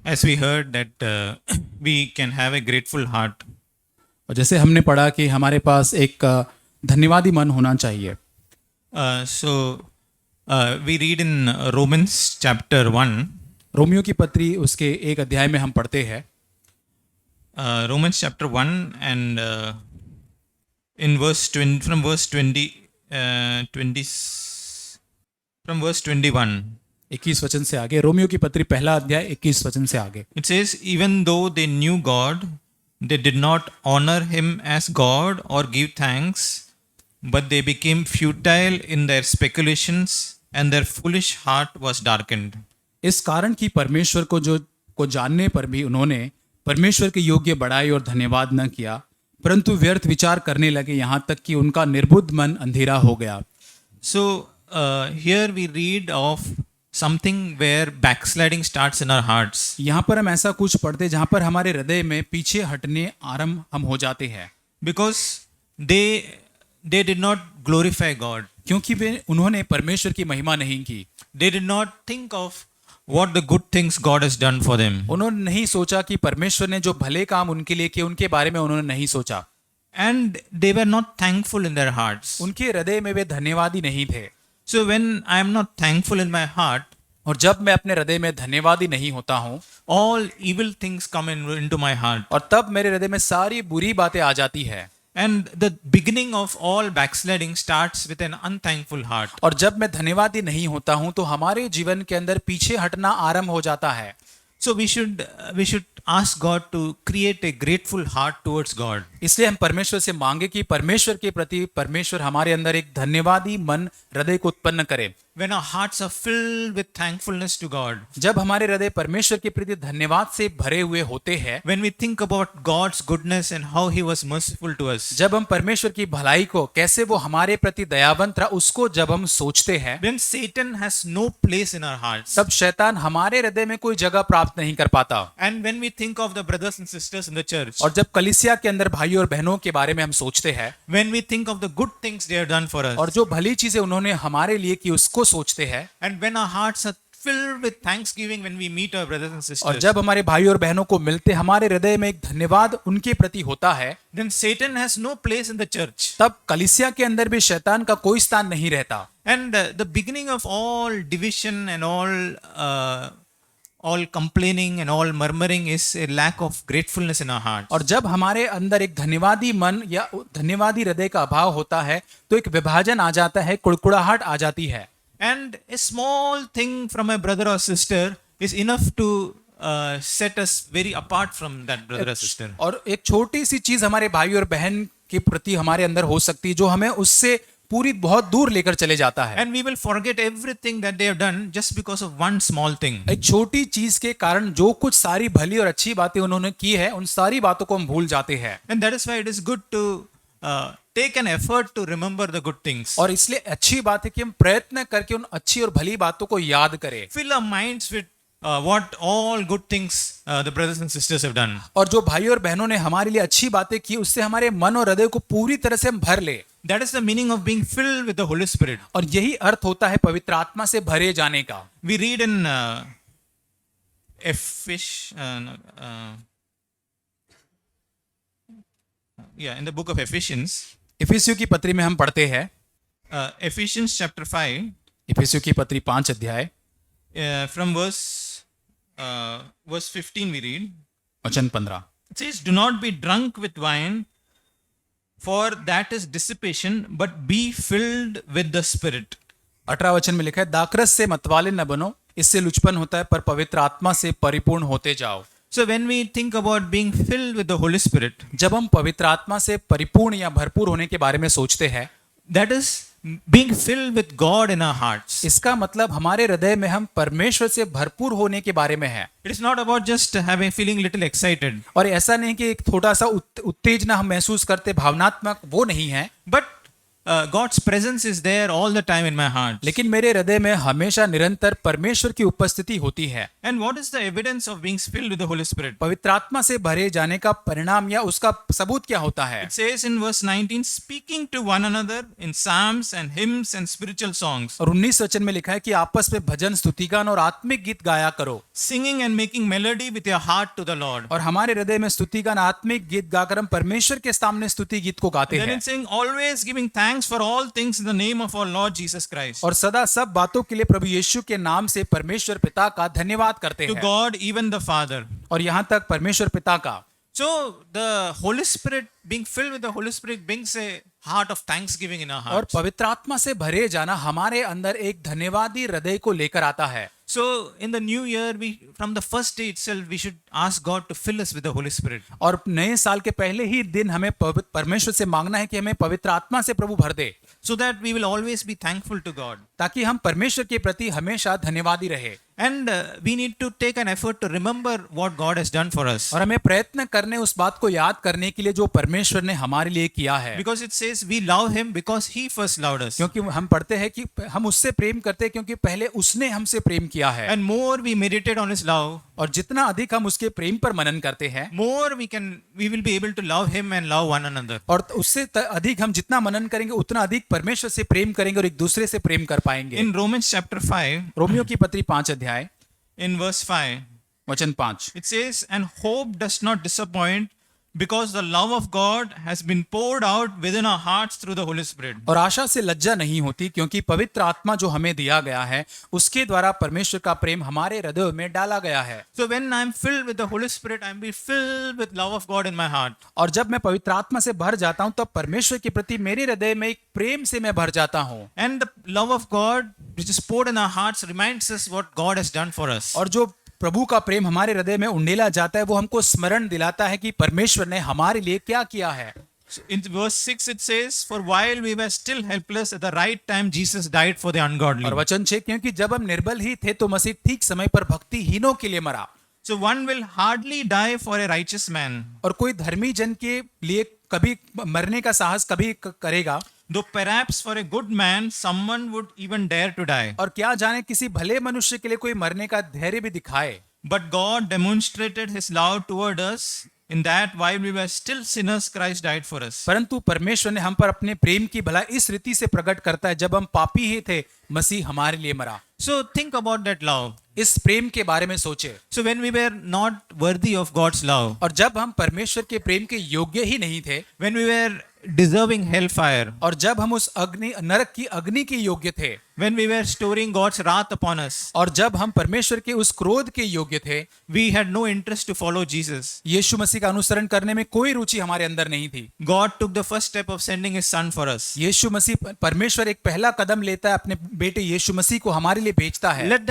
As we heard that we can have a grateful heart. और जैसे हमने पढ़ा कि हमारे पास एक धन्यवादी मन होना चाहिए। We read in Romans chapter 1. Romeo की पत्री उसके एक अध्याय में हम पढ़ते हैं। Romans chapter 1 and in verse 20, from verse 20, 20 from verse 21. 21 वचन से आगे, रोमियो की पत्री पहला अध्याय 21 वचन से आगे। It says, even though they knew God, they did not honor him as God or give thanks, but they became futile in their speculations and their foolish heart was darkened. इस कारण कि परमेश्वर को जानने पर भी उन्होंने परमेश्वर के योग्य बड़ाई और धन्यवाद न किया, परंतु व्यर्थ विचार करने लगे, यहाँ तक कि उनका निर्बुद्ध मन अंधेरा हो गया। So here we read of something where backsliding starts in our hearts. यहाँ पर हम ऐसा कुछ पढ़ते जहाँ पर हमारे हृदय में पीछे हटने आरंभ हम हो जाते हैं, Because they did not glorify God. क्योंकि उन्होंने परमेश्वर की महिमा नहीं की। They did not think of what the good things God has done for them. उन्होंने नहीं सोचा कि परमेश्वर ने जो भले काम उनके लिए किए उनके बारे में उन्होंने नहीं सोचा। And they were not thankful in their hearts. उनके हृदय में वे धन्यवादी नहीं थे। So when I am not thankful in my heart, और जब मैं अपने हृदय में धन्यवादी नहीं होता हूँ, all evil things come into my heart. और तब मेरे हृदय में सारी बुरी बातें आ जाती है। And the beginning of all backsliding starts with an unthankful heart. और जब मैं धन्यवादी नहीं होता हूँ तो हमारे जीवन के अंदर पीछे हटना आरंभ हो जाता है। So we should ask God to create a grateful heart towards God. इसलिए हम परमेश्वर से मांगे कि परमेश्वर के प्रति परमेश्वर हमारे अंदर एक धन्यवादी मन हृदय को उत्पन्न करे। When our hearts are filled with thankfulness to God, जब हमारे हृदय परमेश्वर के प्रति धन्यवाद से भरे हुए होते हैं, when we think about God's goodness and how He was merciful to us, जब हम परमेश्वर की भलाई को, कैसे वो हमारे प्रति दयावंत रहा, उसको जब हम सोचते हैं, then Satan has no place in our hearts. तब शैतान हमारे हृदय में कोई जगह प्राप्त नहीं कर पाता। And when we think of the brothers and sisters in the church, और जब कलीसिया के अंदर भाई और बहनों के बारे में हम सोचते हैं, when we think of the good things they have done for us, और जो भली चीजें उन्होंने हमारे लिए की उसको सोचते हैं, and when our hearts are filled with thanksgiving when we meet our brothers and और sisters, जब हमारे भाई और बहनों को मिलते हमारे हृदय में एक धन्यवाद उनके प्रति होता है, then Satan has no place in the church. तब कलीसिया के अंदर भी शैतान का कोई स्थान नहीं रहता। And the beginning of all division and all complaining and all murmuring is a lack of gratefulness in our hearts. और जब हमारे अंदर एक धन्यवादी मन या धन्यवादी हृदय का अभाव होता है तो एक विभाजन आ जाता है, कुड़कुड़ाहट आ जाती है। And a small thing from a brother or sister is enough to set us very apart from that brother or sister. और एक छोटी सी चीज हमारे भाई और बहन के प्रति हमारे अंदर हो सकती है जो हमें उससे पूरी बहुत दूर लेकर चले जाता है। And we will forget everything that they have done just because of one small thing. एक छोटी चीज के कारण जो कुछ सारी भली और अच्छी बातें उन्होंने की है, उन सारी बातों को हम भूल जाते हैं। And that is why it is good to take an effort to remember the good things. और इसलिए अच्छी बात है कि हम प्रयत्न करके उन अच्छी और भली बातों को याद करें। Fill our minds with what all good things the brothers and sisters have done. और जो भाई और बहनों ने हमारे लिए अच्छी बातें की उससे हमारे मन और हृदय को पूरी तरह से हम भर ले। That is the meaning of being filled with the Holy Spirit. और यही अर्थ होता है पवित्र आत्मा से भरे जाने का। We read in in the book of Ephesians. इफिसियों की पत्री में हम पढ़ते हैं, Ephesians chapter 5, इफिसियों की पत्री 5 अध्याय from verse 15 we read. वचन 15। It says, do not be drunk with wine, for that is dissipation, but be filled with the Spirit. 18 वचन में लिखा है, दाखरस से मतवाले न बनो, इससे लुचपन होता है, पर पवित्र आत्मा से परिपूर्ण होते जाओ। So when we think about being filled with the Holy Spirit, जब हम पवित्र आत्मा से परिपूर्ण या भरपूर होने के बारे में सोचते हैं, that is being filled with God in our hearts. इसका मतलब हमारे हृदय में हम परमेश्वर से भरपूर होने के बारे में है। It is not about just having feeling little excited, और ऐसा नहीं कि एक थोड़ा सा उत्तेजना हम महसूस करते, भावनात्मक वो नहीं है, but God's presence is there all the time in my heart. लेकिन मेरे हृदय में हमेशा निरंतर परमेश्वर की उपस्थिति होती है। And what is the evidence of being filled with the Holy Spirit? पवित्र आत्मा से भरे जाने का परिणाम या उसका सबूत क्या होता है? It says in verse 19, speaking to one another in psalms and hymns and spiritual songs, और 19 वचन में लिखा है कि आपस में भजन, स्तुतिगान और आत्मिक गीत गाया करो, singing and making melody with your heart to the Lord. और हमारे हृदय में स्तुतिगान, आत्मिक गीत गाकर हम परमेश्वर के सामने स्तुति गीत को गाते Then हैं। it's saying, always giving thanks for all things in the name of our Lord Jesus Christ. और सदा सब बातों के लिए प्रभु यीशु के नाम से परमेश्वर पिता का धन्यवाद करते To हैं, God, even the Father. और यहाँ तक परमेश्वर पिता का। So the Holy Spirit, being filled with the Holy Spirit, brings a heart of thanksgiving in our और hearts. पवित्र आत्मा से भरे जाना हमारे अंदर एक धन्यवादी हृदय को लेकर आता है। So in the new year, from the first day itself, we should ask God to fill us with the Holy Spirit. और नए साल के पहले ही दिन हमें परमेश्वर से मांगना है कि हमें पवित्र आत्मा से प्रभु भर दे, So that we will always be thankful to God. ताकि हम परमेश्वर के प्रति हमेशा धन्यवादी रहे। And we need to take an effort to remember what God has done for us. और हमें प्रयत्न करने उस बात को याद करने के लिए जो परमेश्वर ने हमारे लिए किया है, Because it says we love Him because He first loved us. क्योंकि हम पढ़ते हैं कि हम उससे प्रेम करते हैं क्योंकि पहले उसने हमसे प्रेम किया है। And more we meditate on His love, और जितना अधिक हम उसके प्रेम पर मनन करते हैं, more we will be able to love Him and love one another. और उससे अधिक हम जितना मनन करेंगे उतना अधिक परमेश्वर से प्रेम करेंगे और एक दूसरे से प्रेम कर पाएंगे। In Romans chapter 5, रोमियो की पत्री 5 अध्याय in verse 5, वचन 5, it says, and hope does not disappoint because the love of God has been poured out within our hearts through the Holy Spirit. और आशा से लज्जा नहीं होती क्योंकि पवित्र आत्मा जो हमें दिया गया है उसके द्वारा परमेश्वर का प्रेम हमारे हृदय में डाला गया है। So when I'm filled with the Holy Spirit, I'm be filled with love of God in my heart. और जब मैं पवित्र आत्मा से भर जाता हूं तब परमेश्वर के प्रति मेरे हृदय में एक प्रेम से मैं भर जाता हूं। And the love of God which is poured in our hearts reminds us what God has done for us. और जो प्रभु का प्रेम हमारे हृदय में उंडेला जाता है वो हमको स्मरण दिलाता है कि परमेश्वर ने हमारे लिए क्या किया है। So in verse 6 it says, for while we were still helpless, at the right time Jesus died for the ungodly. और वचन 6, क्योंकि जब हम निर्बल ही थे तो मसीह ठीक समय पर भक्तिहीनों के लिए मरा। So one will hardly die for a righteous man, और कोई धर्मी जन के लिए कभी मरने का साहस कभी करेगा, though perhaps for a good man someone would even dare to die. और क्या जाने किसी भले मनुष्य के लिए कोई मरने का धैर्य भी दिखाए। But God demonstrated His love toward us in that while we were still sinners, Christ died for us. परंतु परमेश्वर ने हम पर अपने प्रेम की भलाई इस रीति से प्रकट करता है, जब हम पापी ही थे मसीह हमारे लिए मरा। So think about that love. इस प्रेम के बारे में सोचे। So when we were not worthy of God's love, और जब हम परमेश्वर के प्रेम के योग्य ही नहीं थे, when we were deserving hellfire, और जब हम उस नरक की अग्नि के योग्य थे, when we were storing God's wrath upon us, और जब हम परमेश्वर के उस क्रोध के योग्य थे, we had no interest to follow Jesus. यीशु मसीह का अनुसरण करने में कोई रुचि हमारे अंदर नहीं थी। God took the first step of sending His Son for us. यीशु मसीह परमेश्वर एक पहला कदम लेता है, अपने बेटे यीशु मसीह को हमारे लिए भेजता है। Let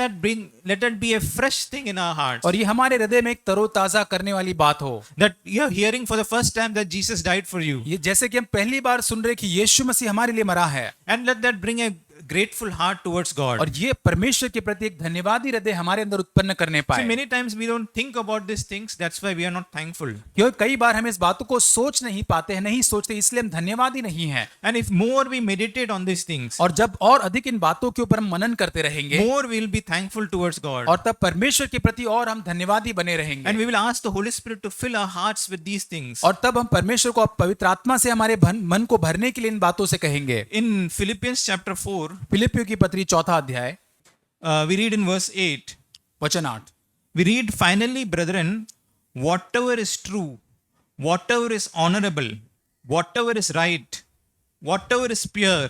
that be a fresh thing in our hearts. और ये हमारे हृदय में एक तरोताजा करने वाली बात हो, That you are hearing for the first time that Jesus died for you. ये जैसे कि हम पहली बार सुन रहे कि यीशु मसीह हमारे लिए मरा है। And let that bring a grateful heart towards God. और ये परमेश्वर के प्रति एक धन्यवादी हृदय हमारे अंदर उत्पन्न करने So पाए। many times we don't think about these things. That's why we are not thankful. क्योंकि कई बार हम इस बातों को सोच नहीं पाते हैं, नहीं सोचते, इसलिए हम धन्यवादी नहीं हैं। And if more we meditate on these things, और जब और अधिक इन बातों के ऊपर हम मनन करते रहेंगे, more we will be thankful towards God. और तब परमेश्वर के प्रति और हम धन्यवादी बने रहेंगे। And we will ask the Holy Spirit to fill our hearts with these things. और तब हम परमेश्वर को पवित्र आत्मा से हमारे मन को भरने के लिए इन बातों से कहेंगे। In Philippians chapter 4, फिलिप्पियों की पत्री 4 अध्याय we read in verse 8, वचन 8, we read, finally, brethren, whatever is true, whatever is honorable, whatever is right, whatever is pure,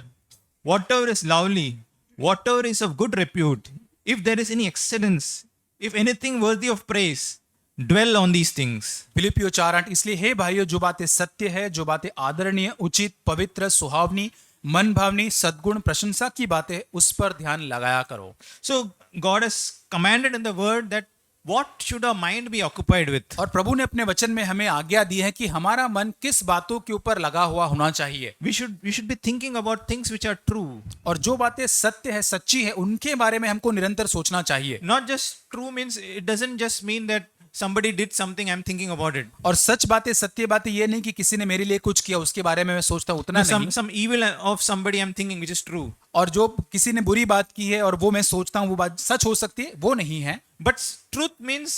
whatever is lovely, whatever is of good repute, if there is any excellence, if anything worthy of praise, dwell on these things. फिलिप्पियों 4:8, इसलिए हे भाइयों, जो बातें सत्य है, जो बातें आदरणीय, उचित, पवित्र, सुहावनी, मन भावनी, सद्गुण, प्रशंसा की बातें, उस पर ध्यान लगाया करो। So God has commanded in the word that what should our mind be occupied with. और प्रभु ने अपने वचन में हमें आज्ञा दी है कि हमारा मन किस बातों के ऊपर लगा हुआ होना चाहिए। We should be thinking about things which are true. और जो बातें सत्य है, सच्ची है, उनके बारे में हमको निरंतर सोचना चाहिए। Not just true means it doesn't just mean that somebody did something, I'm thinking about it. और सच बातें सत्य बातें ये नहीं कि किसी ने मेरे लिए कुछ किया उसके बारे में मैं सोचता हूँ, उतना नहीं। Some evil of somebody I'm thinking which is true. और जो किसी ने बुरी बात की है और वो मैं सोचता हूँ वो बात सच हो सकती है, वो नहीं है। But truth means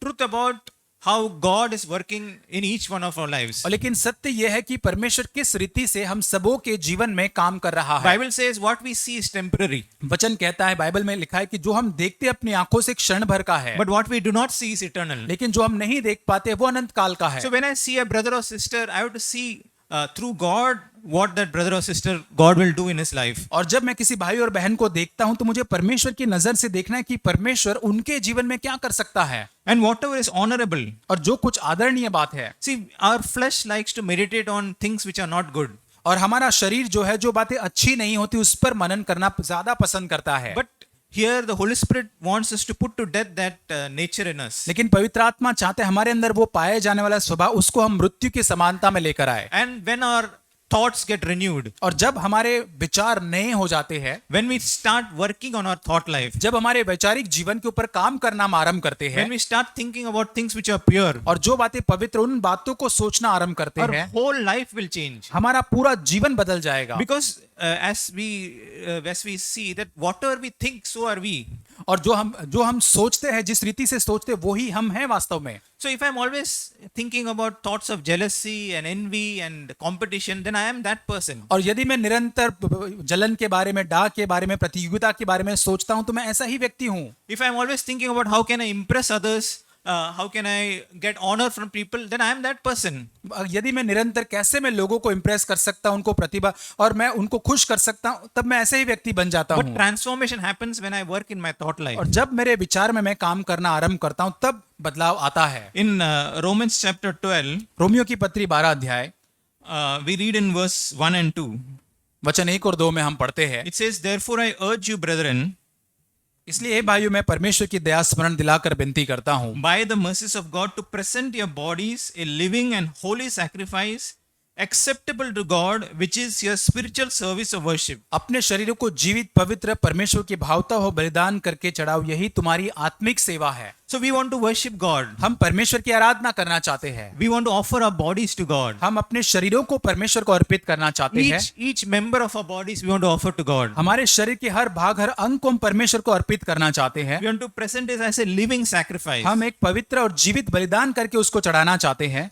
truth about how God is working in each one of our lives. और लेकिन सत्य यह है कि परमेश्वर किस रीति से हम सबों के जीवन में काम कर रहा है। Bible says what we see is temporary, वचन कहता है, बाइबल में लिखा है कि जो हम देखते हैं अपनी आंखों से एक क्षण भर का है, but what we do not see is eternal. लेकिन जो हम नहीं देख पाते वो अनंत काल का है। So when I see a brother or sister, I have to see through God what that brother or sister God will do in his life. और जब मैं किसी भाई और बहन को देखता हूं तो मुझे परमेश्वर की नजर से देखना है कि परमेश्वर उनके जीवन में क्या कर सकता है। And whatever is honorable. और जो कुछ आदरणीय बात है। See, our flesh likes to meditate on things which are not good. और हमारा शरीर जो है जो बातें अच्छी नहीं होती उस पर मनन करना ज्यादा पसंद करता है। But here the Holy Spirit wants us to put to death that nature in us. लेकिन पवित्र आत्मा चाहते हैं हमारे अंदर वो पाए जाने वाला स्वभाव उसको हम मृत्यु की समानता में लेकर आए। And when our thoughts get renewed, और जब हमारे विचार नए हो जाते हैं, when we start working on our thought life, जब हमारे वैचारिक जीवन के ऊपर काम करना हम आरंभ करते हैं, when we start thinking about things which are pure, और जो बातें पवित्र उन बातों को सोचना आरंभ करते our हैं, whole life will change. हमारा पूरा जीवन बदल जाएगा। Because as we see that whatever we think, so are we. और जो हम सोचते हैं, जिस रीति से सोचते हैं वही हम हैं वास्तव में। So if I'm always thinking about thoughts of jealousy and envy and competition, then I am that person. और यदि मैं निरंतर जलन के बारे में, डाह के बारे में, प्रतियोगिता के बारे में सोचता हूं तो मैं ऐसा ही व्यक्ति हूं। If I'm always thinking about how can I impress others, how can I get honor from people, then I am that person. यदि मैं निरंतर कैसे मैं लोगों को इंप्रेस कर सकता हूं, उनको प्रतिभा और मैं उनको खुश कर सकता हूं, तब मैं ऐसे ही व्यक्ति बन जाता But हूं। transformation happens when I work in my thought life. और जब मेरे विचार में मैं काम करना आरंभ करता हूं तब बदलाव आता है। In Romans chapter 12, रोमियो की पत्री 12 अध्याय we read in verse 1 and 2. वचन 1 और 2 में हम पढ़ते हैं, It says, "Therefore I urge you, brethren, इसलिए हे भाइयों मैं परमेश्वर की दया स्मरण दिलाकर विनती करता हूं by the mercies of God, to present your bodies a living and holy sacrifice, acceptable to God, which is your spiritual service of worship." अपने शरीरों को जीवित पवित्र परमेश्वर की भावता हो बलिदान करके चढ़ाओ, यही तुम्हारी आत्मिक सेवा है। So we want to worship God. हम परमेश्वर की आराधना करना चाहते हैं। We want to offer our bodies to God. हम अपने शरीरों को परमेश्वर को अर्पित करना चाहते हैं। Each member of our bodies we want to offer to God. हमारे शरीर के हर भाग, हर अंग को हम परमेश्वर को अर्पित करना चाहते हैं। We want to present it as a living sacrifice. हम एक पवित्र और जीवित बलिदान करके उसको चढ़ाना चाहते हैं।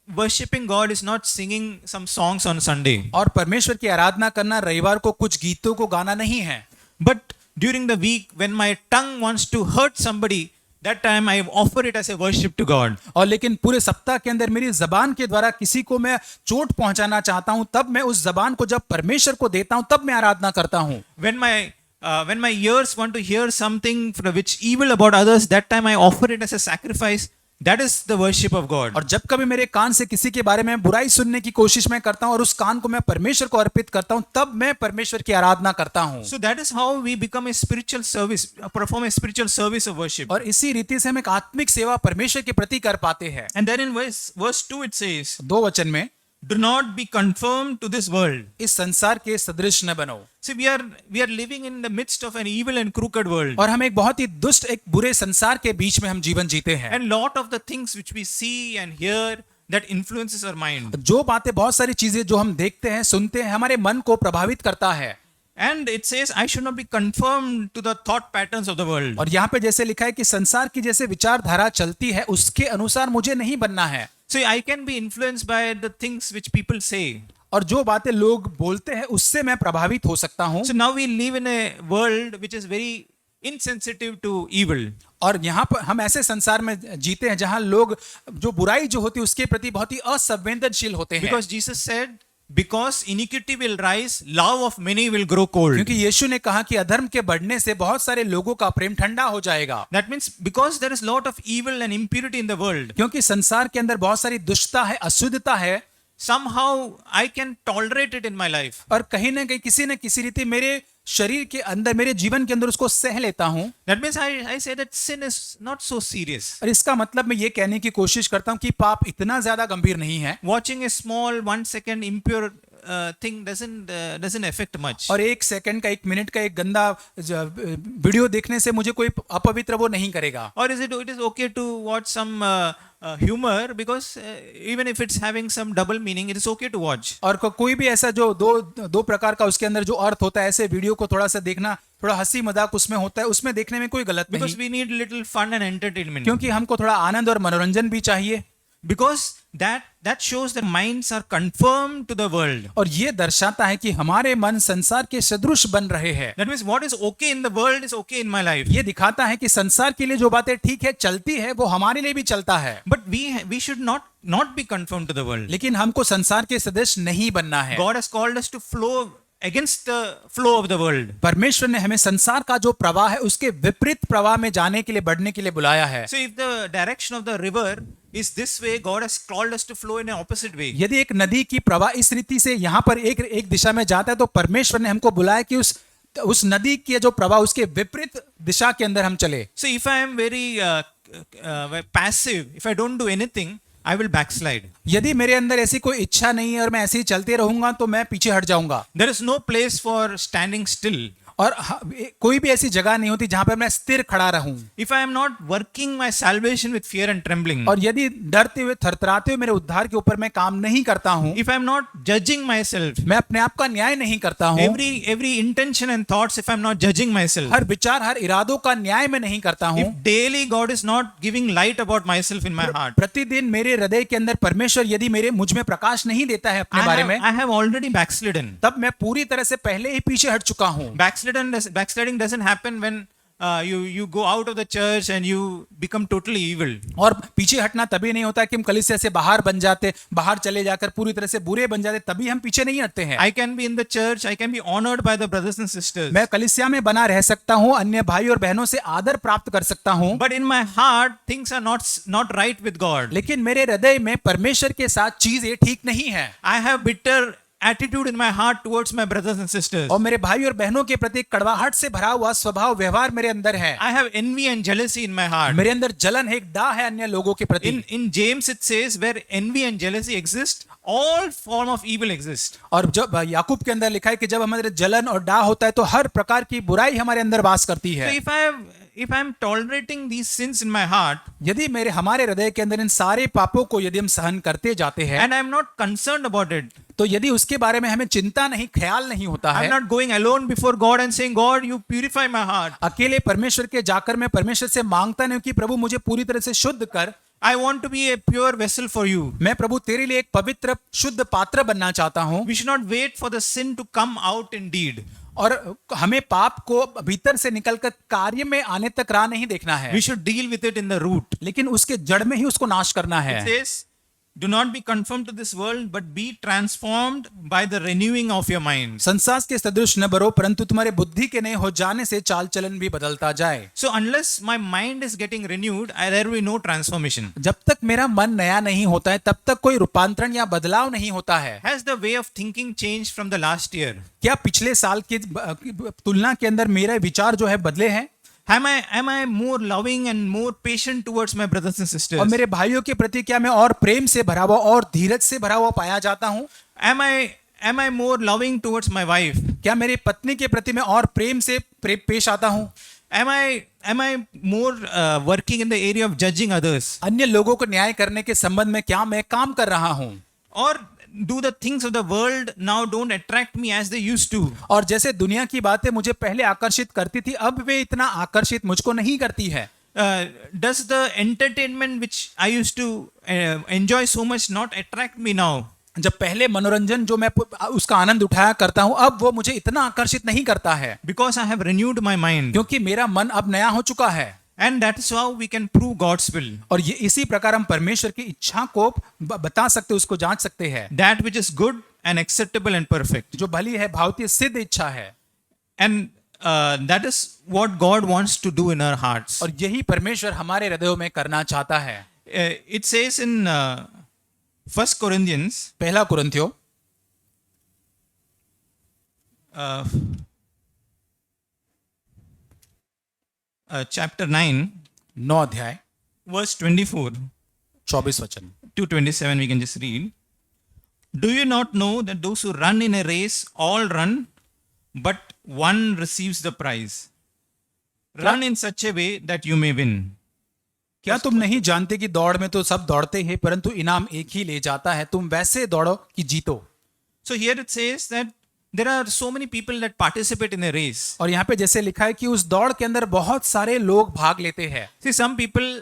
Worshipping God is not singing some songs on Sunday. और परमेश्वर की आराधना करना रविवार को कुछ गीतों को गाना नहीं है। But during the week when my tongue wants to hurt somebody, that time I offer it as a worship to God. और लेकिन पूरे सप्ताह के अंदर मेरी जबान के द्वारा किसी को मैं चोट पहुंचाना चाहता हूं, तब मैं उस जबान को जब परमेश्वर को देता हूं तब मैं आराधना करता हूं। When my ears want to hear something which evil about others, that time I offer it as a sacrifice. That is the worship of God. और जब कभी मेरे कान से किसी के बारे में बुराई सुनने की कोशिश मैं करता हूं और उस कान को मैं परमेश्वर को अर्पित करता हूं, तब मैं परमेश्वर की आराधना करता हूं। So that is how we become a spiritual service, perform a spiritual service of worship. और इसी रीति से हम एक आत्मिक सेवा परमेश्वर के प्रति कर पाते हैं। And then in verse 2 it says, 2 वचन में, "Do not be conformed to this world." इस संसार के सदृश न बनो। See, we are living in the midst of an evil and crooked world. और हम एक बहुत ही दुष्ट, एक बुरे संसार के बीच में हम जीवन जीते हैं। And lot of the things which we see and hear that influences our mind. जो बातें, बहुत सारी चीजें जो हम देखते हैं, सुनते हैं, हमारे मन को प्रभावित करता है। And it says, "I should not be conformed to the thought patterns of the world." और यहाँ पे जैसे लिखा है कि संसार की जैसे विचारधारा चलती है उसके अनुसार मुझे नहीं बनना है। So I can be influenced by the things which people say. और जो बातें लोग बोलते हैं उससे मैं प्रभावित हो सकता हूं। So now we live in a world which is very insensitive to evil. और यहाँ पर हम ऐसे संसार में जीते हैं जहां लोग जो बुराई जो होती है उसके प्रति बहुत ही असंवेदनशील होते हैं। Because Jesus said, "Because iniquity will rise, love of many will grow cold." क्योंकि यीशु ने कहा कि अधर्म के बढ़ने से बहुत सारे लोगों का प्रेम ठंडा हो जाएगा। That means because there is lot of evil and impurity in the world, क्योंकि संसार के अंदर बहुत सारी दुष्टता है, अशुद्धता है, somehow I can tolerate it in my life. और कहीं ना कहीं किसी न किसी रीति मेरे शरीर के अंदर, मेरे जीवन के अंदर उसको सह लेता हूं। That means I say that sin is not so serious. और इसका मतलब मैं ये कहने की कोशिश करता हूं कि पाप इतना ज्यादा गंभीर नहीं है। Watching a small 1 second impure thing doesn't affect much. और 1 सेकंड का 1 मिनट का एक गंदा वीडियो देखने से मुझे कोई अपवित्र वो नहीं करेगा. Or is it is okay to watch some humor because even if it's having some double meaning, it is okay to watch. और कोई भी ऐसा जो दो प्रकार का उसके अंदर जो अर्थ होता है, ऐसे वीडियो को थोड़ा सा देखना, थोड़ा हंसी मजाक उसमें होता है, उसमें देखने में कोई गलत नहीं. Because we need little fun and entertainment. क्योंकि हमको थोड़ा आनंद और मनोरंजन भी चाहिए. Because that shows that minds are conformed to the world. और ये दर्शाता है कि हमारे मन संसार के सदृश बन रहे हैं. That means what is okay in the world is okay in my life. ये दिखाता है कि संसार के लिए जो बातें ठीक है, चलती है, वो हमारे लिए भी चलता है. But we should not be conformed to the world. लेकिन हमको संसार के सदस्य नहीं बनना है. God has called us to flow against the flow of the world. परमेश्वर ने हमें संसार का जो प्रवाह है उसके विपरीत प्रवाह में जाने के लिए, बढ़ने के लिए बुलाया है. So if the direction of the river is this way, God has called us to flow in an opposite way. यदि एक नदी की प्रवाह इस रीति से यहाँ पर एक दिशा में जाता है, तो परमेश्वर ने हमको बुलाया कि उस नदी की जो प्रवाह उसके विपरीत दिशा के अंदर हम चले. So if I am very passive, if I don't do anything, I will backslide. यदि मेरे अंदर ऐसी कोई इच्छा नहीं है और मैं ऐसे ही चलते रहूंगा, तो मैं पीछे हट जाऊंगा. There is no place for standing still. और कोई भी ऐसी जगह नहीं होती जहां पर मैं स्थिर खड़ा रहूं. If I am not working my salvation with fear and trembling. और यदि डरते हुए थरथराते हुए मेरे उद्धार के ऊपर मैं काम नहीं करता हूं. If I am not judging myself. मैं अपने आप का न्याय नहीं करता हूं. Every intention and thoughts, if I am not judging myself. हर विचार, हर इरादों का न्याय मैं नहीं करता हूं. If daily God is not giving light about myself in my heart. प्रतिदिन मेरे हृदय के अंदर परमेश्वर यदि मुझ में प्रकाश नहीं देता है अपने बारे में, I have already backslidden. तब मैं पूरी तरह से पहले ही पीछे हट चुका हूं. Backsliding doesn't happen when you go out of the church and you become totally evil. और पीछे हटना तभी नहीं होता कि हम कलीसिया से बाहर बन जाते, बाहर चले जाकर पूरी तरह से बुरे बन जाते, तभी हम पीछे नहीं हटते हैं. I can be in the church, I can be honored by the brothers and sisters. मैं कलीसिया में बना रह सकता हूं, अन्य भाई और बहनों से आदर प्राप्त कर सकता हूं. But in my heart things are not right with God. लेकिन मेरे हृदय में परमेश्वर के साथ चीजें ठीक नहीं है. I have bitter attitude in my heart towards my brothers and sisters. और मेरे भाई और बहनों के प्रति कड़वाहट से भरा हुआ स्वभाव व्यवहार मेरे अंदर है. I have envy and jealousy in my heart. मेरे अंदर जलन है, एक डाह है अन्य लोगों के प्रति. In James it says where envy and jealousy exist, all form of evil exist. और जब याकूब के अंदर लिखा है कि जब हमारे जलन और डाह होता है तो हर प्रकार की बुराई हमारे अंदर वास करती है. So if I am tolerating these sins in my heart, यदि हमारे हृदय के अंदर इन सारे पापों को यदि हम सहन करते जाते हैं, and I am not concerned about it, तो यदि उसके बारे में हमें चिंता नहीं, ख्याल नहीं होता I है, am not going alone before God and saying, God, you purify my heart. अकेले परमेश्वर के जाकर मैं परमेश्वर से मांगता नहीं कि प्रभु मुझे पूरी तरह से शुद्ध कर. I want to be a pure vessel for you. मैं प्रभु तेरे लिए एक पवित्र शुद्ध पात्र बनना चाहता हूं. We should not wait for the sin to come out in deed. और हमें पाप को भीतर से निकलकर कार्य में आने तक राह नहीं देखना है. We should deal with it in the root. लेकिन उसके जड़ में ही उसको नाश करना है. It says, do not be conformed to this world, but be transformed by the renewing of your mind. संसार के सदृश न बनो, परंतु तुम्हारे बुद्धि के नए हो जाने से चाल चलन भी बदलता जाए. So unless my mind is getting renewed, there will be no transformation. जब तक मेरा मन नया नहीं होता है, तब तक कोई रूपांतरण या बदलाव नहीं होता है. Has the way of thinking changed from the last year? क्या पिछले साल की तुलना के अंदर मेरे विचार जो है बदले हैं? Am I more loving and more patient towards my brothers and sisters? और मेरे भाइयों के प्रति क्या मैं और प्रेम से भरा हुआ और धीरज से भरा हुआ पाया जाता हूं? Am I more loving towards my wife? क्या मेरी पत्नी के प्रति मैं और प्रेम से पेश आता हूं? Am I more working in the area of judging others? अन्य लोगों को न्याय करने के संबंध में क्या मैं काम कर रहा हूं? Or do the things of the world now don't attract me as they used to? और जैसे दुनिया की बातें मुझे पहले आकर्षित करती थी, अब वे इतना आकर्षित मुझको नहीं करती है. Does the entertainment which I used to enjoy so much not attract me now? जब पहले मनोरंजन जो मैं उसका आनंद उठाया करता हूं, अब वो मुझे इतना आकर्षित नहीं करता है. Because I have renewed my mind. क्योंकि मेरा मन अब नया हो चुका है. And that is how we can prove God's will. और ये इसी प्रकार हम परमेश्वर की इच्छा को बता सकते, उसको जांच सकते हैं. That which is good and acceptable and perfect. जो भली है, भावती सिद्ध इच्छा है. And that is what God wants to do in our hearts. और यही परमेश्वर हमारे हृदयों में करना चाहता है. It says in 1 Corinthians, पहला कुरिन्थियों chapter 9, 9 अध्याय verse 24 24 वचन to 27, we can just read. Do you not know that those who run in a race all run, but one receives the prize? Run in such a way that you may win. क्या तुम नहीं जानते कि दौड़ में तो सब दौड़ते हैं परंतु इनाम एक ही ले जाता है, तुम वैसे दौड़ो कि जीतो। So here it says that there are so many people that participate in a race. और यहाँ पे जैसे लिखा है कि उस दौड़ के अंदर बहुत सारे लोग भाग लेते हैं। See, some people,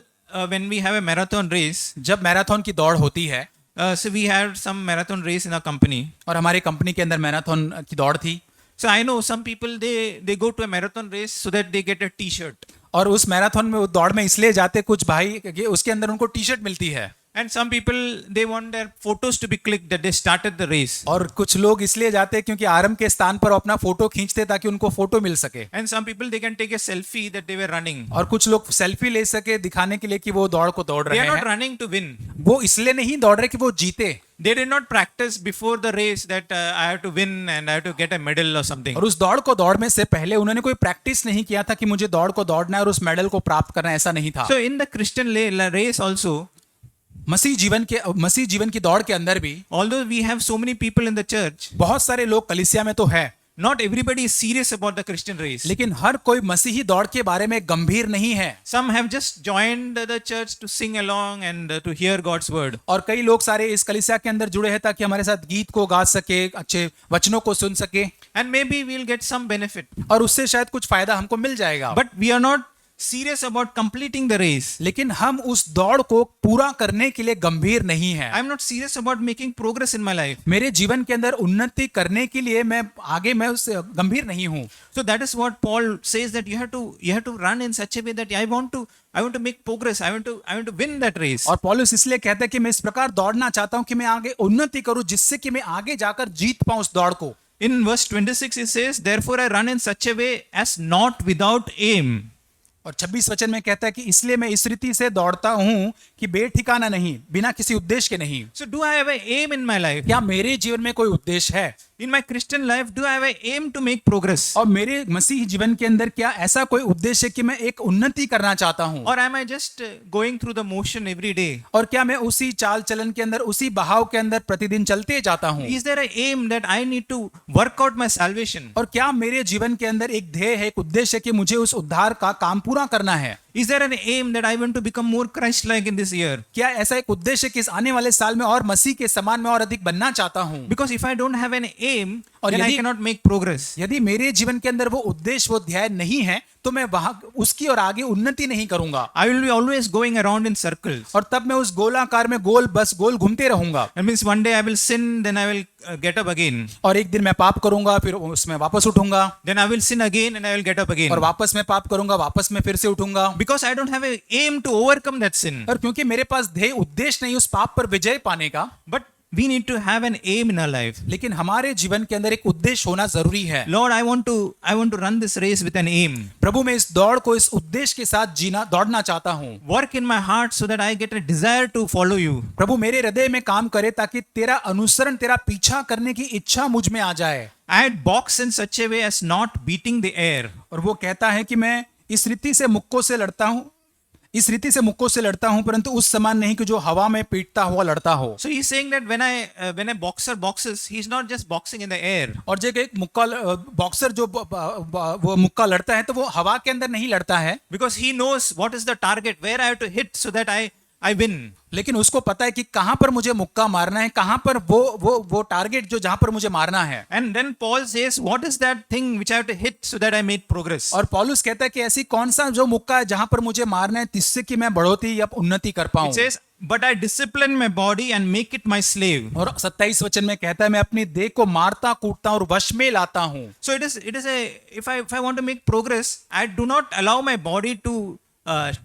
when we have a marathon race, जब मैराथन की दौड़ होती है, so we had some marathon race in our company. और हमारी कंपनी के अंदर मैराथन की दौड़ थी, So I know some people they go to a marathon race so that they get a T-shirt. और उस मैराथन में, वो दौड़ में इसलिए जाते कुछ भाई कि उसके अंदर उनको टी शर्ट मिलती है, And some people they want their photos to be clicked that they started the race. और कुछ लोग इसलिए जाते हैं क्योंकि आरंभ के स्थान पर अपना फोटो खींचते ताकि उनको फोटो मिल सके, And some people they can take a selfie that they were running. और कुछ लोग सेल्फी ले सके दिखाने के लिए कि वो दौड़ को दौड़ They रहे are not हैं। running to win. वो इसलिए नहीं दौड़ रहे कि वो जीते, They did not practice before the race that I have to win and I have to get a medal or something. और उस दौड़ को दौड़ने से पहले उन्होंने कोई प्रैक्टिस नहीं किया था कि मुझे दौड़ को दौड़ना है और उस मेडल को प्राप्त करना है, ऐसा नहीं था। So in the Christian race also, मसीह जीवन की दौड़ के अंदर भी although we have so many people in the church, बहुत सारे लोग कलीसिया में तो है, not everybody is serious about the Christian race. लेकिन हर कोई मसीही दौड़ के बारे में गंभीर नहीं है। Some have just joined the church to sing along and to hear God's word. और कई लोग सारे इस कलीसिया के अंदर जुड़े हैं ताकि हमारे साथ गीत को गा सके, अच्छे वचनों को सुन सके, And maybe we'll get some benefit. और उससे शायद कुछ फायदा हमको मिल जाएगा। But we are not serious about completing the race. लेकिन हम उस दौड़ को पूरा करने के लिए गंभीर नहीं है। I'm not serious about making progress in my life. मेरे जीवन के अंदर उन्नति करने के लिए मैं उससे गंभीर नहीं हूँ। So that is what Paul says, that you have to run in such a way that I want to make progress. I want to win that race. और पौलुस इसलिए कहता है कि मैं इस प्रकार दौड़ना चाहता हूँ कि मैं आगे उन्नति करूँ, जिससे कि मैं आगे जाकर जीत पाऊँ उस दौड़ को। In verse 26 it says, therefore I run in such a way as not without aim. और 26 वचन में कहता है कि इसलिए मैं इस रीति से दौड़ता हूं कि बेठिकाना नहीं, बिना किसी उद्देश्य के नहीं। So do I have an aim in my life? क्या मेरे जीवन में कोई उद्देश्य है? In my Christian life, do I have an aim to make progress? और मेरे मसीह जीवन के अंदर क्या ऐसा कोई उद्देश्य है कि मैं एक उन्नति करना चाहता हूं? Or am I just going through the motion every day? और क्या मैं उसी चाल चलन के अंदर, उसी बहाव के अंदर प्रतिदिन चलते जाता हूं? Is there an aim that I need to work out my salvation? और क्या मेरे जीवन के अंदर एक ध्येय है, एक उद्देश्य है कि मुझे उस उद्धार का काम पूरा करना है? Is there an aim that I want to become more Christ-like in this year? क्या ऐसा एक उद्देश्य कि इस आने वाले साल में और मसीह के समान में और अधिक बनना चाहता हूं? Because if I don't have an aim, और then I यदि- cannot make progress. यदि मेरे जीवन के अंदर वो उद्देश्य, वो ध्येय नहीं है, तो मैं वहां उसकी और आगे उन्नति नहीं करूंगा, I will be always going around in circles. और तब मैं उस गोलाकार में गोल घूमते रहूंगा। That means one day I will sin, then I will get up again. और एक दिन मैं पाप करूंगा, फिर उसमें वापस उठूंगा, Then I will sin again and I will get up again. और वापस मैं पाप करूंगा, वापस मैं फिर से उठूंगा। Because I don't have an aim to overcome that sin. और क्योंकि मेरे पास ध्येय, उद्देश्य नहीं उस पाप पर विजय पाने का, But we need to have an aim in our life. लेकिन हमारे जीवन के अंदर एक उद्देश्य होना जरूरी है। Lord, I want to run this race with an aim. प्रभु, मैं इस दौड़ को इस उद्देश्य के साथ दौड़ना चाहता हूँ। Work in my heart so that I get a desire to follow you. प्रभु, मेरे हृदय में काम करे ताकि तेरा अनुसरण, तेरा पीछा करने की इच्छा मुझ में आ जाए। I box in such a way as not beating the air. और वो कहता है कि मैं इस रीति से मुक्कों से लड़ता हूं, परंतु उस समान नहीं कि जो हवा में पीटता हुआ लड़ता हो। So he's saying that when a boxer boxes, he's not just boxing in the air. और जब एक बॉक्सर जो वो मुक्का लड़ता है तो वो हवा के अंदर नहीं लड़ता है, Because he knows what is the target, where I have to hit so that I win. लेकिन उसको पता है कि कहां पर मुझे मुक्का मारना है, कहां पर वो टारगेट जो जहां पर मुझे मारना है। And then Paul says, what is that thing which I have to hit so that I make progress? और पौलुस कहता है कि ऐसी कौन सा जो मुक्का है जहां पर मुझे मारना है, जिससे कि मैं बढ़ोतरी या उन्नति कर पाऊं। It says, but I discipline my body and make it my slave. और 27 वचन में कहता है, मैं अपनी देह को मारता कूटता और वश में लाता हूं। So it is if I want to make progress, I do not allow my body to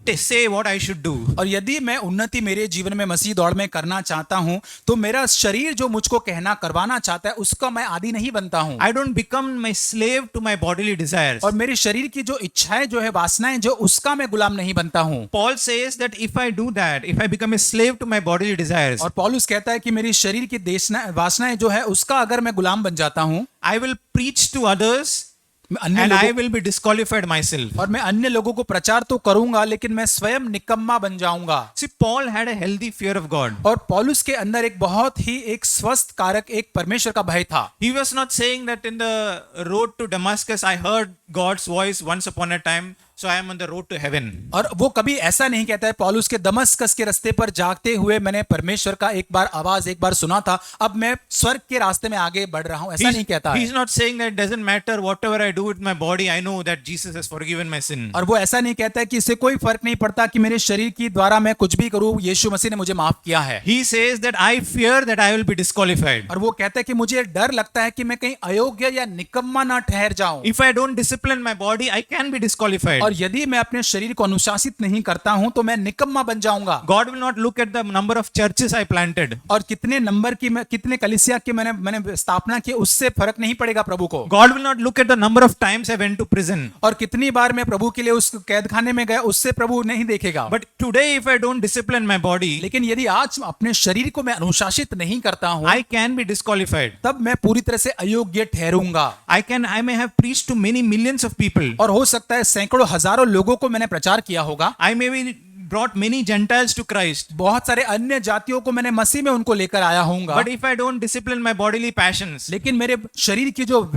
say what I should do. और यदि मैं उन्नति मेरे जीवन में मसीह दौड़ में करना चाहता हूं, तो मेरा शरीर जो मुझको कहना करवाना चाहता है उसका मैं आदी नहीं बनता हूं। I don't become my slave to my bodily desires. और मेरे शरीर की जो इच्छाएं जो है, वासनाएं जो, उसका मैं गुलाम नहीं बनता हूं। Paul says that if I do that, if I become a slave to my bodily desires, और पौलुस कहता है कि मेरी शरीर की वासनाएं जो है उसका अगर मैं गुलाम बन जाता हूं, I will preach to others अन्य and लोगों I will be disqualified myself. और मैं अन्य लोगों को प्रचार तो करूंगा लेकिन मैं स्वयं निकम्मा बन जाऊंगा। See, Paul had a healthy fear of God. और पौलुस के अंदर एक बहुत ही एक स्वस्थ कारक एक परमेश्वर का भय था। He was not saying that in the road to Damascus I heard God's voice once upon a time, so I am on the road to heaven. और वो कभी ऐसा नहीं कहता है पौलुस के दमस्कस के रास्ते पर जाते हुए मैंने परमेश्वर का एक बार आवाज एक बार सुना था, अब मैं स्वर्ग के रास्ते में आगे बढ़ रहा हूं, ऐसा नहीं कहता He's है। not saying that it doesn't matter whatever I do with my body, I know that Jesus has forgiven my sin. और वो ऐसा नहीं कहता है कि इससे कोई फर्क नहीं पड़ता कि मेरे शरीर की द्वारा मैं कुछ भी करूं, यीशु मसीह ने मुझे माफ किया है। He says that I fear that I will be disqualified. और वो कहता है कि मुझे डर लगता है कि मैं कहीं अयोग्य या निकम्मा ना ठहर जाऊं। If I don't discipline my body, I can be disqualified. और यदि मैं अपने शरीर को अनुशासित नहीं करता हूं तो मैं निकम्मा बन जाऊंगा। God will not look at the number of churches I planted. और कितने नंबर की मैं कितने कलीसिया की मैंने स्थापना की उससे फर्क नहीं पड़ेगा प्रभु को। God will not look at the number of times I went to prison. और कितनी बार मैं प्रभु के लिए उस कैदखाने में गया उससे प्रभु नहीं देखेगा। But today if I don't discipline my body, लेकिन यदि आज अपने शरीर को मैं अनुशासित नहीं करता हूं I can be disqualified. तब मैं पूरी तरह से अयोग्य ठहरूंगा। I may have preached to many millions of people. और हो सकता है सैकड़ों हजारों लोगों को मैंने प्रचार किया होगा। I may be brought many Gentiles to Christ. बहुत सारे अन्य जातियों को मैंने मसीह में उनको लेकर आया होऊंगा। But if I don't discipline my bodily passions, लेकिन मेरे शरीर की जो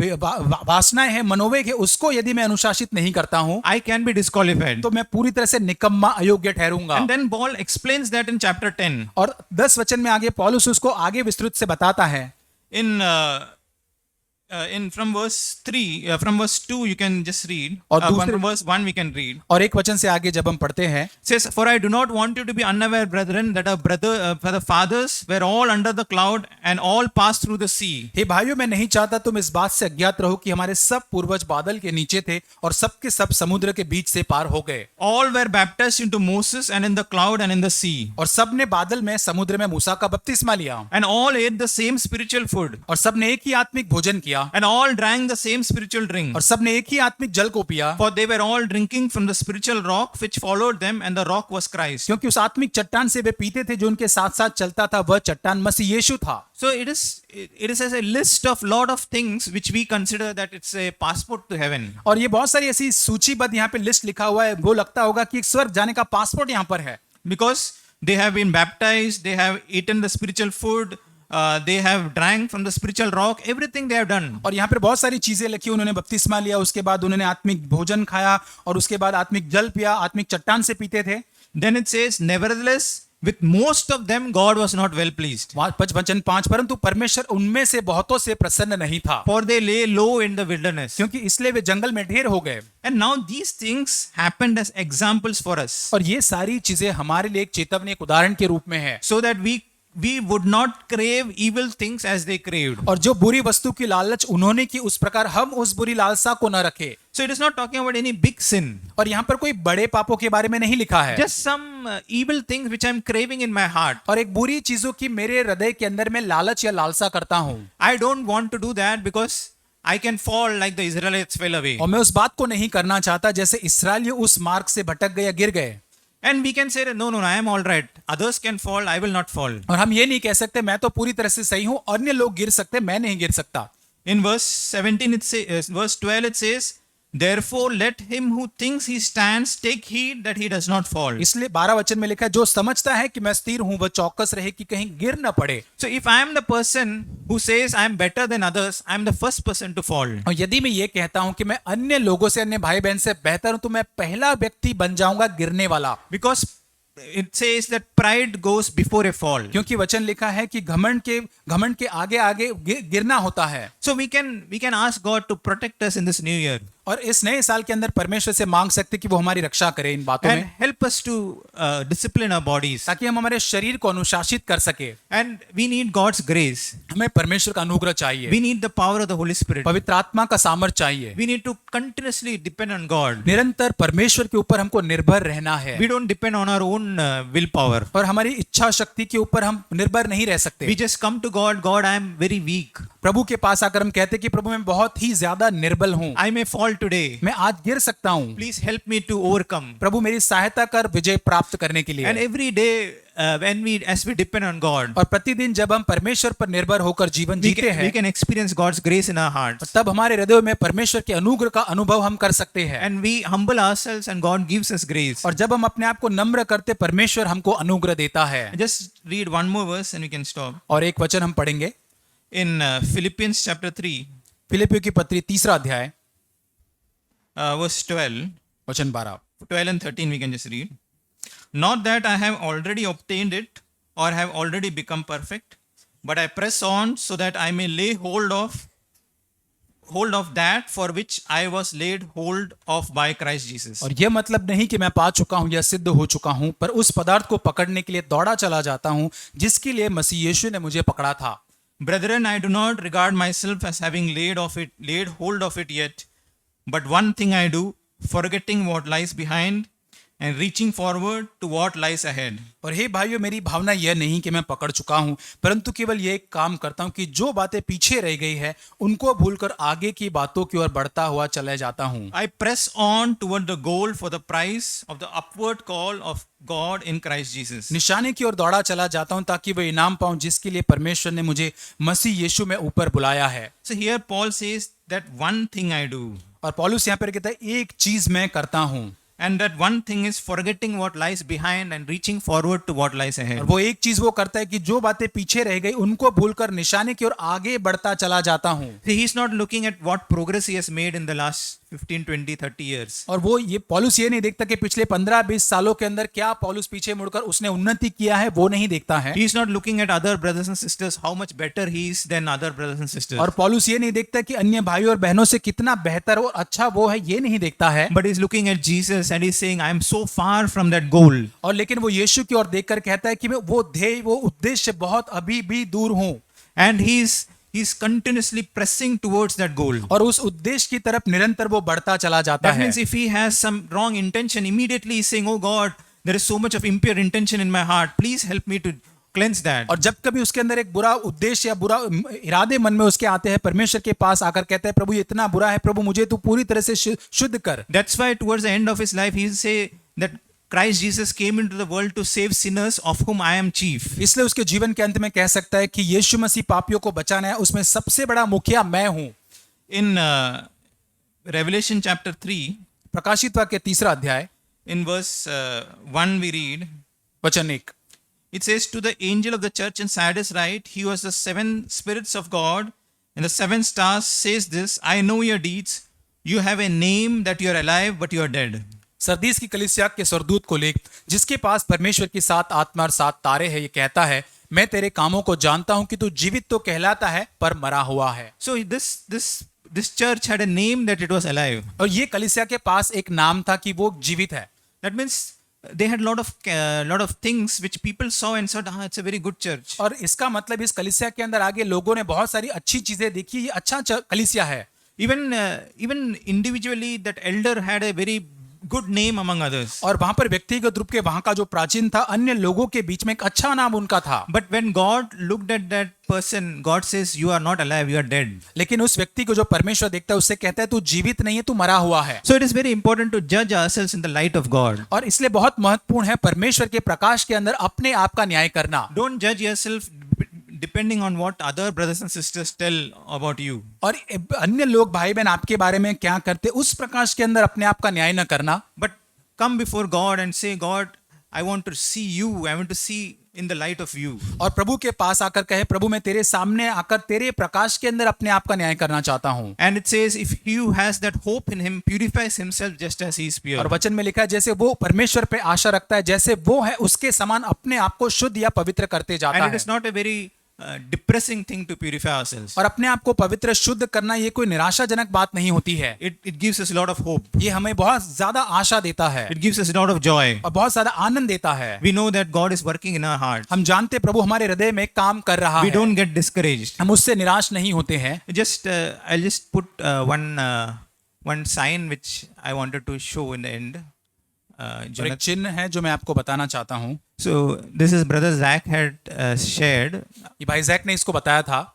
वासनाएं हैं, मनोवेग है, उसको यदि मैं अनुशासित नहीं करता हूं I can be disqualified. तो मैं पूरी तरह से निकम्मा अयोग्य ठहरूंगा। And then Paul explains that in chapter 10. और 10 वचन में आगे पौलुस उसको आगे विस्तृत से बताता है। From verse 3, from verse 2 you can just read. और दूसरे- From verse 1 we can read. और एक वचन से आगे जब हम पढ़ते हैं, Says, for I do not want you to be unaware, brethren, that our for the fathers were all under the cloud and all passed through the sea. हे भाइयों, मैं नहीं चाहता तुम इस बात से अज्ञात रहो कि हमारे सब पूर्वज बादल के नीचे थे और सबके सब समुद्र के बीच से पार हो गए। All were baptized into Moses and in the cloud and in the sea. और सब ने बादल में समुद्र में मूसा का बपतिस्मा लिया And all ate the same spiritual food. और सब ने एक ही आत्मिक भोजन किया And all drank the same spiritual drink. और सब ने एक ही आत्मिक जल को पिया, For they were all drinking from the spiritual rock which followed them, and the rock was Christ. क्योंकि उस आत्मिक चट्टान से वे पीते थे जो उनके साथ साथ चलता था, वह चट्टान मसीह यीशु था। So it is as a list of lot of things which we consider that it's a passport to heaven. और ये बहुत सारी ऐसी सूचीबद्ध यहाँ पे लिस्ट लिखा हुआ है, वो लगता होगा कि एक स्वर्ग जाने का पासपोर्ट यहाँ पर है। Because they have been baptized, they have eaten the spiritual food, they have drank from the spiritual rock, everything they have done. और यहाँ पर बहुत सारी चीजें लिखी, उन्होंने बपतिस्मा लिया, उसके बाद उन्होंने आत्मिक भोजन खाया और उसके बाद आत्मिक जल पिया, आत्मिक चट्टान से पीते थे। Then it says, nevertheless, with most of them God was not well pleased. वचन 5, परंतु परमेश्वर उनमें से बहुतों से प्रसन्न नहीं था, For they lay low in the wilderness. क्योंकि इसलिए वे जंगल में ढेर हो गए। And now these things happened as examples for us, और ये सारी चीजें हमारे लिए एक चेतावनी, एक उदाहरण के रूप में है, so that we would not crave evil things as they craved. और जो बुरी वस्तु की लालच उन्होंने की उस प्रकार हम उस बुरी लालसा को न रखें। So it is not talking about any big sin, और यहाँ पर कोई बड़े पापों के बारे में नहीं लिखा है, just some evil things which I am craving in my heart. और एक बुरी चीजों की मेरे हृदय के अंदर मैं लालच या लालसा करता हूँ। I don't want to do that because I can fall like the Israelites fell away. और मैं उस बात को नहीं करना चाहता जैसे इस्राएली उस मार्ग से भटक गए या गिर गए। And we can say that no, I am all right. Others can fall, I will not fall. और हम ये नहीं कह सकते मैं तो पूरी तरह से सही हूं, अन्य लोग गिर सकते, मैं नहीं गिर सकता। In verse 17, verse 12, it says, therefore let him who thinks he stands take heed that he does not fall. इसलिए 12 वचन में लिखा है, जो समझता है कि मैं स्थिर हूं वह चौकस रहे कि कहीं गिर न पड़े। So if I am the person who says I am better than others, I am the first person to fall. और यदि मैं ये कहता हूं कि मैं अन्य लोगों से, अन्य भाई बहन से बेहतर हूं, तो मैं पहला व्यक्ति बन जाऊंगा गिरने वाला। Because it says that pride goes before a fall. क्योंकि वचन लिखा है कि घमंड के आगे आगे गिरना होता है। So we can ask God to protect us in this new year. और इस नए साल के अंदर परमेश्वर से मांग सकते कि वो हमारी रक्षा करे इन बातों And में, help us to discipline our bodies. ताकि हम हमारे शरीर को अनुशासित कर सके। And we need God's grace. हमें परमेश्वर का अनुग्रह चाहिए, We need the power of the Holy Spirit. पवित्र आत्मा का सामर्थ चाहिए। We need to continuously depend on God. निरंतर परमेश्वर के ऊपर हमको निर्भर रहना है, We don't depend on our own willpower. और हमारी इच्छा शक्ति के ऊपर हम निर्भर नहीं रह सकते। We just come to God, God, I am very weak. प्रभु के पास आकर हम कहते कि प्रभु मैं बहुत ही ज्यादा निर्बल हूँ, I may fall fall today. मैं आज गिर सकता हूँ, Please help me to overcome. प्रभु मेरी सहायता कर विजय प्राप्त करने के And लिए। every day, as we depend on God, और प्रतिदिन जब हम परमेश्वर पर निर्भर होकर जीवन जीते we हैं, can experience God's grace in our hearts. तब हमारे हृदय में परमेश्वर के अनुग्रह का अनुभव हम कर सकते हैं। And we humble ourselves and God gives us grace. और जब हम अपने आप को नम्र करते, परमेश्वर हमको अनुग्रह देता है। Just read one more verse and we can stop. और एक वचन हम पढ़ेंगे In Philippians chapter 3, फिलिपियों की पत्री 3 अध्याय verse 12. वचन 12। 12 and 13 we can just read. Not that I have already obtained it or have already become perfect, but I press on so that I may lay hold of that for which I was laid hold of by Christ Jesus. और यह मतलब नहीं कि मैं पा चुका हूं या सिद्ध हो चुका हूं, पर उस पदार्थ को पकड़ने के लिए दौड़ा चला जाता हूं जिसके लिए मसीह यीशु ने मुझे पकड़ा था। Brethren, I do not regard myself as having laid hold of it yet, but one thing I do, forgetting what lies behind and reaching forward to what lies ahead. और हे भाइयों, मेरी भावना यह नहीं कि मैं पकड़ चुका हूं, परंतु केवल ये एक काम करता हूं कि जो बातें पीछे रह गई है उनको भूलकर आगे की बातों की ओर बढ़ता हुआ चले जाता हूं। I press on toward the goal for the prize of the upward call of God in Christ Jesus. निशाने की ओर दौड़ा चला जाता हूं ताकि वह इनाम पाऊं जिसके लिए परमेश्वर ने मुझे मसीह यीशु में ऊपर बुलाया है। So here Paul says that one thing I do, और पौलुस यहाँ पर कहता है एक चीज मैं करता हूं, and that one thing is forgetting what lies behind and reaching forward to what lies और ahead. वो एक चीज वो करता है कि जो बातें पीछे रह गई उनको भूलकर निशाने की ओर आगे बढ़ता चला जाता हूं। See, he's not looking at what progress he has made in the last 15, 20, 30 years. और वो ये पौलुस ये नहीं देखता कि पिछले 15-20 सालों के अंदर क्या पौलुस पीछे मुड़कर उसने उन्नति किया है, वो नहीं देखता है। He is not looking at other brothers and sisters, how much better he is than other brothers and sisters. और पौलुस ये नहीं देखता कि अन्य भाइयों और बहनों से कितना बेहतर और अच्छा वो है, ये नहीं देखता है। But he's looking at Jesus and he's saying, I am so far from that goal. और लेकिन वो यीशु की ओर देखकर कहता है कि मैं वो ध्येय, वो उद्देश्य बहुत अभी भी दूर हूं। And he's continuously pressing towards that goal. और उस उद्देश्य की तरफ निरंतर वो बढ़ता चला जाता That है। means if he has some wrong intention, immediately he's saying, oh God, there is so much of impure intention in my heart. Please help me to cleanse that. और जब कभी उसके अंदर एक बुरा उद्देश्य या बुरा इरादे मन में उसके आते हैं, परमेश्वर के पास आकर कहते हैं, प्रभु ये इतना बुरा है, प्रभु मुझे तू पूरी तरह से शुद्ध कर। That's why towards the end of his life, he'll say that Christ Jesus came into the world to save sinners, of whom I am chief. इसलिए उसके जीवन के अंत में कह सकता है कि यीशु मसीह पापियों को बचाना है, उसमें सबसे बड़ा मुखिया मैं हूं। In Revelation chapter 3, प्रकाशित वाक्य 3 अध्याय in verse 1 we read, वचन 1, it says, to the angel of the church in Sardis write, he was the 7 spirits of God and the 7 stars says this, I know your deeds, you have a name that you are alive but you are dead. Sardis की कलीसिया के स्वर्गदूत को लिख, जिसके पास परमेश्वर की 7 आत्मा और 7 तारे हैं, ये कहता है, मैं तेरे कामों को जानता हूं कि तू जीवित तो कहलाता है पर मरा हुआ है। So this church had a name that it was alive. और ये कलीसिया के पास एक नाम था कि वो जीवित है। That means they had lot of things which people saw and said, it's a very good church. और इसका मतलब इस कलीसिया के अंदर आगे लोगों ने बहुत सारी अच्छी चीजें देखी, ये अच्छा कलीसिया है। Even individually that elder had a very good name among others. और वहां पर व्यक्तिगत रूप के वहां का जो प्राचीन था, अन्य लोगों के बीच में एक अच्छा नाम उनका था। But when God looked at that person, God says, you are not alive, you are dead. लेकिन उस व्यक्ति को जो परमेश्वर देखता है, उससे कहता है तू जीवित नहीं है, तू मरा हुआ है। So it is very important to judge ourselves in the light of God. और इसलिए बहुत महत्वपूर्ण है परमेश्वर के प्रकाश के अंदर अपने आप का न्याय करना। Don't judge yourself depending on what other brothers and sisters tell about you. और अन्य लोग भाई बहन आपके बारे में क्या करते, उस प्रकाश के अंदर अपने आप का न्याय न करना। But come before God and say, God, I want to see you. I want to see in the light of you. और प्रभु के पास आकर कहे, प्रभु मैं तेरे सामने आकर तेरे प्रकाश के अंदर अपने आप का न्याय करना चाहता हूँ। And it says, if he who has that hope in him purifies himself just as he is pure. और वचन में लिखा है, जैसे वो परमेश्वर पे आशा रखता है, जैसे वो है उसके समान अपने आप को शुद्ध या पवित्र करते जाता And it है। is not a very depressing thing to purify ourselves. और अपने आप को पवित्र शुद्ध करना ये कोई निराशाजनक बात नहीं होती है। It gives us a lot of hope. ये हमें बहुत ज्यादा आशा देता है It gives us a lot of joy. और बहुत ज्यादा आनंद देता है। We know that God is working in our hearts. हम जानते प्रभु हमारे हृदय में काम कर रहा We है। don't get discouraged. हम उससे निराश नहीं होते हैं। I'll just put one sign which I wanted to show in the end. और एक चिन्ह है जो मैं आपको बताना चाहता हूँ। So this is brother Zach had shared ये भाई जैक ने इसको बताया था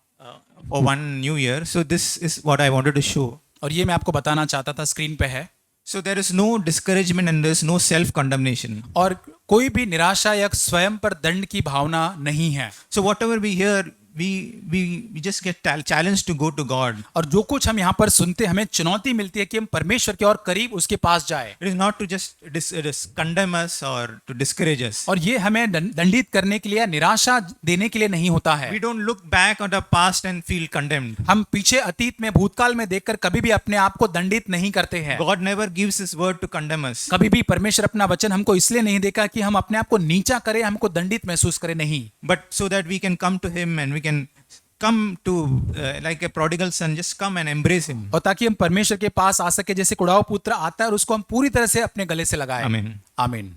for one new year. So this is what I wanted to show. और ये मैं आपको बताना चाहता था, स्क्रीन पे है। So there is no discouragement and there is no self-condemnation. और कोई भी निराशा या स्वयं पर दंड की भावना नहीं है। So whatever we hear, we just get challenged to go to God. और जो कुछ हम यहाँ पर सुनते हैं, हमें चुनौती मिलती है कि हम परमेश्वर के और करीब उसके पास जाए। It is not to just condemn us or to discourage us. और ये हमें दंडित करने के लिए, निराशा देने के लिए नहीं होता है। We don't look back on the past and feel condemned. हम पीछे अतीत में, भूतकाल में देखकर कभी भी अपने आप को दंडित नहीं करते हैं। God never gives His word to condemn us. कभी भी परमेश्वर अपना वचन हमको इसलिए नहीं देगा कि हम अपने आप को नीचा करें, हमको दंडित महसूस करें, नहीं। But so that we can come to Him and we can come to like a prodigal son, just come and embrace Him. और ताकि हम परमेश्वर के पास आ सके, जैसे कुड़ाव पुत्र आता है और उसको हम पूरी तरह से अपने गले से लगाएं। आमीन। आमीन।